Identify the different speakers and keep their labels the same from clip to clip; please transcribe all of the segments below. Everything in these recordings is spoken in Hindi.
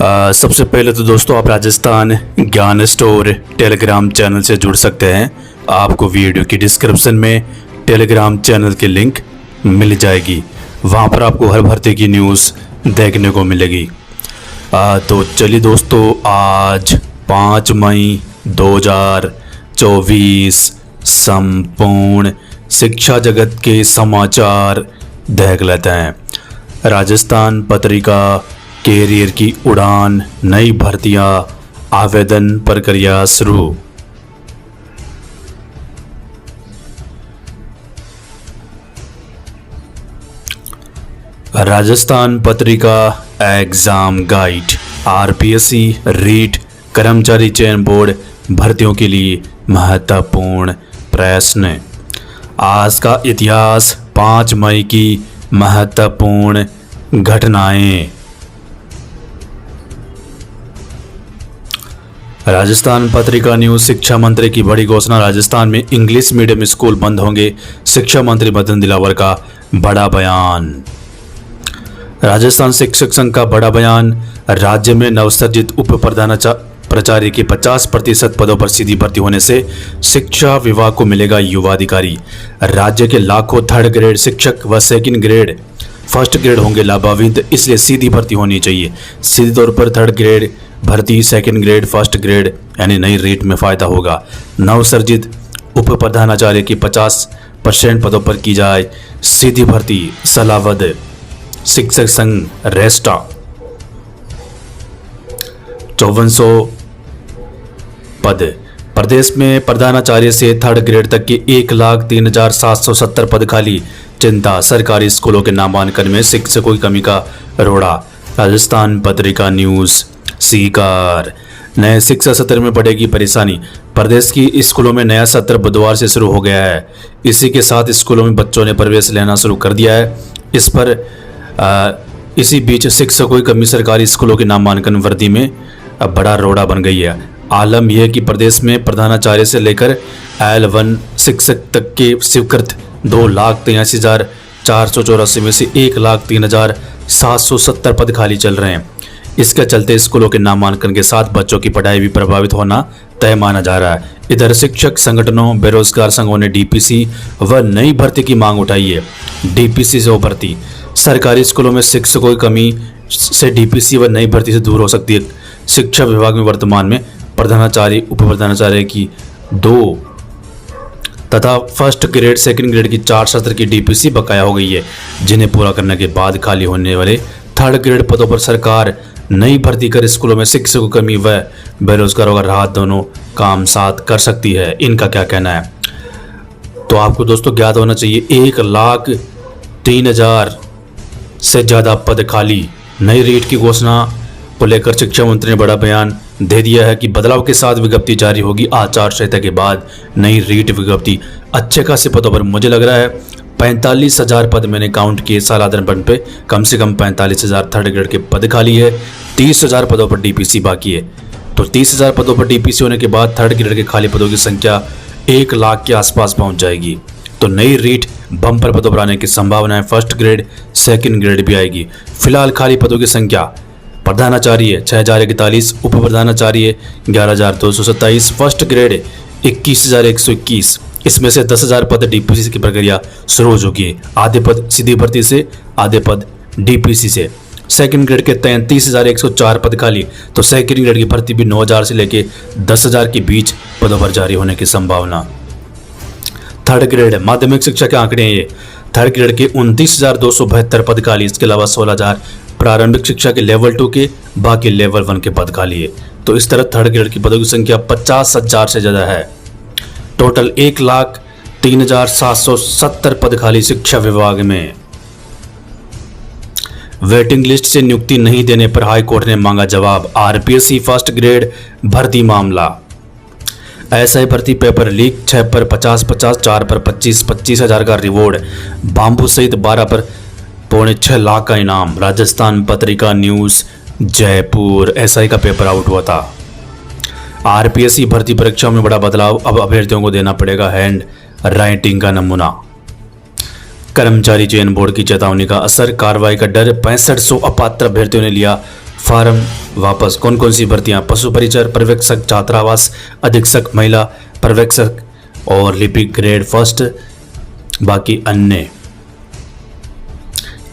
Speaker 1: सबसे पहले तो दोस्तों आप राजस्थान ज्ञान स्टोर टेलीग्राम चैनल से जुड़ सकते हैं। आपको वीडियो की डिस्क्रिप्शन में टेलीग्राम चैनल की लिंक मिल जाएगी। वहां पर आपको हर भर्ती की न्यूज़ देखने को मिलेगी। तो चलिए दोस्तों, आज 5 मई 2024 संपूर्ण शिक्षा जगत के समाचार देख लेते हैं। राजस्थान पत्रिका, कैरियर की उड़ान, नई भर्तियां, आवेदन प्रक्रिया शुरू। Rajasthan Patrika exam guide, RPSC REET कर्मचारी चयन बोर्ड भर्तियों के लिए महत्वपूर्ण प्रश्न। आज का इतिहास, 5 मई की महत्वपूर्ण घटनाएं। राजस्थान पत्रिका न्यूज, शिक्षा मंत्री की बड़ी घोषणा, राजस्थान में इंग्लिश मीडियम स्कूल बंद होंगे, शिक्षा मंत्री मदन दिलावर का बड़ा बयान। राजस्थान शिक्षक संघ का बड़ा बयान, राज्य में नवसर्जित उप प्रचार्य के 50% पदों पर सीधी भर्ती होने से शिक्षा विभाग को मिलेगा युवा अधिकारी। राज्य के लाखों थर्ड ग्रेड शिक्षक व सेकंड ग्रेड फर्स्ट ग्रेड होंगे लाभान्वित, इसलिए सीधी भर्ती होनी चाहिए। सीधे तौर पर थर्ड ग्रेड भर्ती, सेकंड ग्रेड, फर्स्ट ग्रेड यानी नई रेट में फ़ायदा होगा। नवसर्जित उप प्रधानाचार्य की 50% पदों पर की जाए सीधी भर्ती। सलाहवद शिक्षक संघ रेस्टा 5400 पद। प्रदेश में प्रधानाचार्य से थर्ड ग्रेड तक के 1,03,770 पद खाली, चिंता, सरकारी स्कूलों के नामांकन में शिक्षकों की कमी का रोड़ा। राजस्थान पत्रिका न्यूज़, सीकर, नए शिक्षा सत्र में बढ़ेगी परेशानी, प्रदेश की स्कूलों में नया सत्र बुधवार से शुरू हो गया है। इसी के साथ स्कूलों में बच्चों ने प्रवेश लेना शुरू कर दिया है। इसी बीच शिक्षकों की कमी, सरकारी स्कूलों के नामांकन वृद्धि में बड़ा रोड़ा बन गई है। आलम यह कि प्रदेश में प्रधानाचार्य से लेकर L1 शिक्षक तक के स्वीकृत 2,83,484 में से 1,03,770 पद खाली चल रहे हैं। इसके चलते स्कूलों के नामांकन के साथ बच्चों की पढ़ाई भी प्रभावित होना तय माना जा रहा है। इधर शिक्षक संगठनों, बेरोजगार संघों ने डीपीसी व नई भर्ती की मांग उठाई है। डीपीसी से भर्ती, सरकारी स्कूलों में शिक्षकों की कमी से डीपीसी व नई भर्ती से दूर हो सकती है। शिक्षा विभाग में वर्तमान में प्रधानाचार्य, उप प्रधानाचार्य की 2 तथा फर्स्ट ग्रेड, सेकंड ग्रेड की 4 सत्र की डीपीसी बकाया हो गई है, जिन्हें पूरा करने के बाद खाली होने वाले थर्ड ग्रेड पदों पर सरकार नई भर्ती कर स्कूलों में शिक्षकों की कमी व बेरोजगारों का राहत दोनों काम साथ कर सकती है। इनका क्या कहना है, तो आपको दोस्तों ज्ञात होना चाहिए। 1,03,000 से ज़्यादा पद खाली। नई रेट की घोषणा को लेकर शिक्षा मंत्री ने बड़ा बयान दे दिया है कि बदलाव के साथ विज्ञप्ति जारी होगी। आचार संहिता के बाद नई रेट विज्ञप्ति। अच्छे खासे पदों पर मुझे लग रहा है 45,000 पद मैंने काउंट किए। साल आधार पे कम से कम 45,000 थर्ड ग्रेड के पद खाली है। 30,000 पदों पर डीपीसी बाकी है। तो 30,000 पदों पर डीपीसी होने के बाद थर्ड ग्रेड के खाली पदों की संख्या 1 लाख के आसपास पहुंच जाएगी। तो नई रेट बम्पर पदों पर आने की संभावना है। फर्स्ट ग्रेड, सेकंड ग्रेड भी आएगी। फिलहाल खाली पदों की संख्या, प्रधानाचार्य 6,041, उप प्रधानाचार्य 11,227, फर्स्ट ग्रेड 21,121। इसमें से 10,000 पद डीपीसी की प्रक्रिया शुरू हो चुकी है। आधे पद सीधी भर्ती से, आधे पद डीपीसी से। सेकंड ग्रेड के 33,104 पद खाली, तो सेकंड ग्रेड की भर्ती भी 9,000 से लेके 10,000 के बीच पदों पर जारी होने की संभावना। थर्ड ग्रेड माध्यमिक शिक्षा के आंकड़े हैं ये। थर्ड ग्रेड के 29,272 पद खाली, इसके अलावा 16,000 प्रारंभिक शिक्षा के लेवल 2 के, बाकी लेवल 1 के पद खाली है। तो इस तरह थर्ड ग्रेड की पदों की संख्या 50,000 से ज़्यादा है। टोटल 1,03,770 पद खाली शिक्षा विभाग में। वेटिंग लिस्ट से नियुक्ति नहीं देने पर हाईकोर्ट ने मांगा जवाब। आरपीएससी फर्स्ट ग्रेड भर्ती मामला। एसआई भर्ती पेपर लीक, 6 पर 50,000, 4 पर 25,000 का रिवॉर्ड, बाम्बू सहित 12 पर 6.25 लाख का इनाम। राजस्थान पत्रिका न्यूज़, जयपुर, एसआई का पेपर आउट हुआ था। आरपीएससी भर्ती परीक्षाओं में बड़ा बदलाव, अब अभ्यर्थियों को देना पड़ेगा हैंड राइटिंग का नमूना। कर्मचारी चयन बोर्ड की चेतावनी का असर, कार्रवाई का डर, 6500 अपात्र अभ्यर्थियों ने लिया फार्म वापस। कौन कौन सी भर्तियां? पशु परिचर पर्यवेक्षक, छात्रावास अधीक्षक, महिला पर्यवेक्षक और लिपिक ग्रेड फर्स्ट। बाकी अन्य।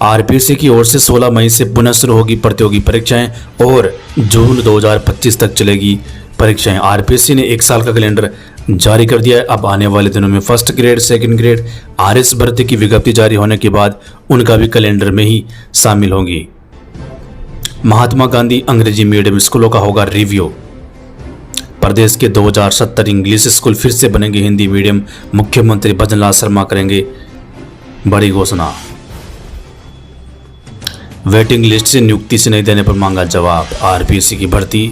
Speaker 1: आरपीसी की ओर से 16 मई से पुनः शुरू होगी प्रतियोगी परीक्षाएं और जून 2025 तक चलेगी परीक्षाएं। आरपीसी ने 1 साल का कैलेंडर जारी कर दिया है। अब आने वाले दिनों में first grade, second grade RS भर्ती की विज्ञप्ति जारी होने के बाद उनका भी कैलेंडर में ही शामिल होंगी। महात्मा गांधी अंग्रेजी मीडियम स्कूलों का होगा रिव्यू। प्रदेश के 2070 इंग्लिश स्कूल फिर से बनेंगे हिंदी मीडियम। मुख्यमंत्री भजनलाल शर्मा करेंगे बड़ी घोषणा। वेटिंग लिस्ट से नियुक्ति से नहीं देने पर मांगा जवाब। आरपीसी की भर्ती।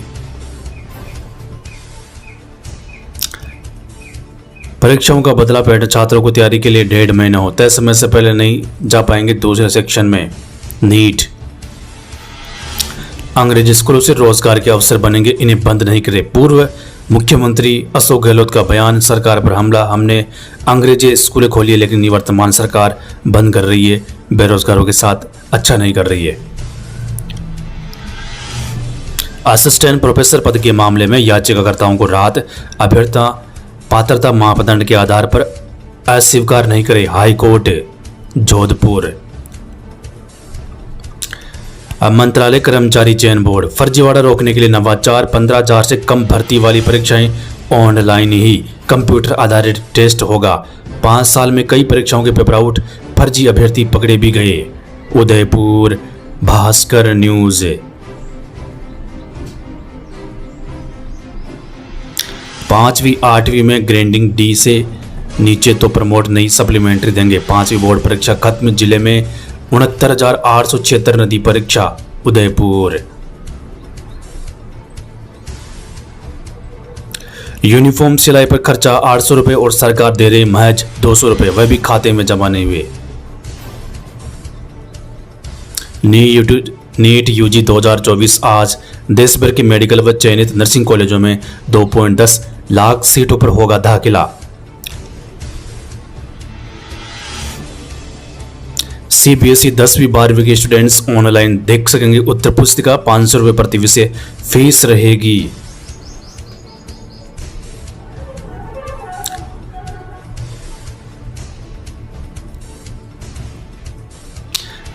Speaker 1: परीक्षाओं का बदला पैटर्न। छात्रों को तैयारी के लिए 1.5 महीना हो। तय समय से पहले नहीं जा पाएंगे दूसरे सेक्शन में। नीट। अंग्रेजी स्कूलों से रोजगार के अवसर बनेंगे, इन्हें बंद नहीं करे। पूर्व मुख्यमंत्री अशोक गहलोत का बयान। सरकार पर हमला। हमने अंग्रेजी स्कूलें खोली है लेकिन निवर्तमान सरकार बंद कर रही है। बेरोजगारों के साथ अच्छा नहीं कर रही है। असिस्टेंट प्रोफेसर पद के मामले में याचिकाकर्ताओं को राहत। अभ्यर्थी पात्रता मापदंड के आधार पर अस्वीकार नहीं करे हाई कोर्ट जोधपुर। मंत्रालय कर्मचारी चयन बोर्ड। फर्जीवाड़ा रोकने के लिए नवाचार। 15,000 से कम भर्ती वाली परीक्षाएं ऑनलाइन ही कंप्यूटर आधारित टेस्ट होगा। 5 साल में कई परीक्षाओं के पेपर आउट। फर्जी अभ्यर्थी पकड़े भी गए। उदयपुर भास्कर न्यूज। 5वीं 8वीं में ग्रेडिंग डी से नीचे तो प्रमोट नहीं, सप्लीमेंट्री देंगे। 5वीं बोर्ड परीक्षा खत्म। जिले में 69,876 नदी परीक्षा। उदयपुर। यूनिफॉर्म सिलाई पर खर्चा 800 रुपये और सरकार दे रही महज 200 रुपये, वह भी खाते में जमा नहीं हुए। नीट यूजी 2024 आज देश भर के मेडिकल व चयनित नर्सिंग कॉलेजों में 2.10 लाख सीटों पर होगा दाखिला। सीबीएसई 10वीं 12वीं के स्टूडेंट्स ऑनलाइन देख सकेंगे उत्तर पुस्तिका। 500 रुपये प्रति विषय फीस रहेगी।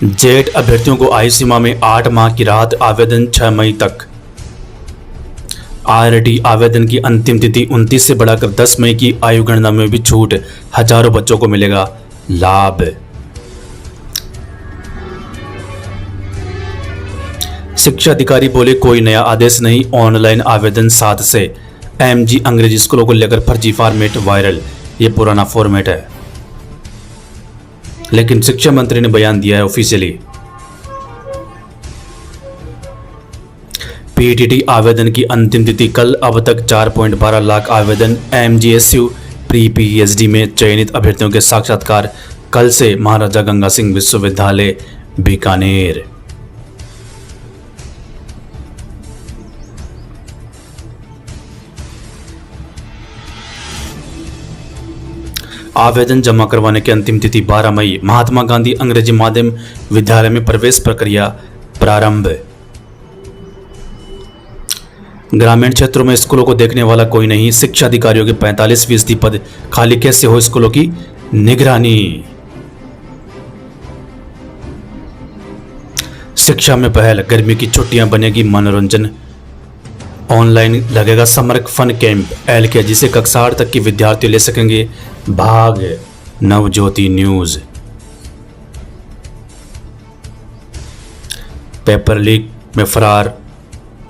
Speaker 1: जेट अभ्यर्थियों को आयु सीमा में 8 माह की राहत। आवेदन 6 मई तक। आरडी आवेदन की अंतिम तिथि 29 से बढ़ाकर 10 मई की। आयु गणना में भी छूट। हजारों बच्चों को मिलेगा लाभ। शिक्षा अधिकारी बोले कोई नया आदेश नहीं, ऑनलाइन आवेदन 7 से। एमजी अंग्रेजी स्कूलों को लेकर फर्जी फॉर्मेट वायरल। ये पुराना फॉर्मेट है लेकिन शिक्षा मंत्री ने बयान दिया है ऑफिशियली। पीटीटी आवेदन की अंतिम तिथि कल। अब तक 4.12 लाख आवेदन। एमजीएसयू प्री पीएचडी में चयनित अभ्यर्थियों के साक्षात्कार कल से। महाराजा गंगा सिंह विश्वविद्यालय बीकानेर। आवेदन जमा करवाने की अंतिम तिथि 12 मई। महात्मा गांधी अंग्रेजी माध्यम विद्यालय में प्रवेश प्रक्रिया प्रारंभ। ग्रामीण क्षेत्रों में स्कूलों को देखने वाला कोई नहीं। शिक्षा अधिकारियों के 45% पद खाली, कैसे हो स्कूलों की निगरानी। शिक्षा में पहल। गर्मी की छुट्टियां बनेगी मनोरंजन। ऑनलाइन लगेगा समर फन कैंप। एलकेजी से कक्षा 8 तक के विद्यार्थी ले सकेंगे भाग। नवज्योति न्यूज। पेपर लीक में फरार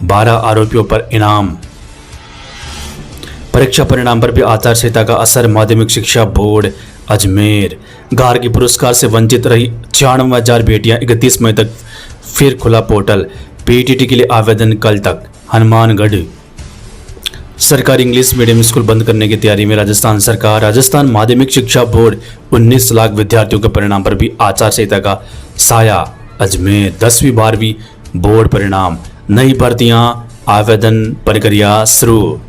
Speaker 1: 12 आरोपियों पर इनाम। परीक्षा परिणाम पर भी आचार संहिता का असर। माध्यमिक शिक्षा बोर्ड अजमेर। गार्गी पुरस्कार से वंचित रही 96,000 बेटियां। 31 मई तक फिर खुला पोर्टल। पीटीटी के लिए आवेदन कल तक। हनुमानगढ़। सरकारी इंग्लिश मीडियम स्कूल बंद करने की तैयारी में राजस्थान सरकार। राजस्थान माध्यमिक शिक्षा बोर्ड 19 लाख विद्यार्थियों के परिणाम पर भी आचार संहिता का साया। अजमेर। 10वीं 12वीं बोर्ड परिणाम। नई भर्तियां आवेदन प्रक्रिया शुरू।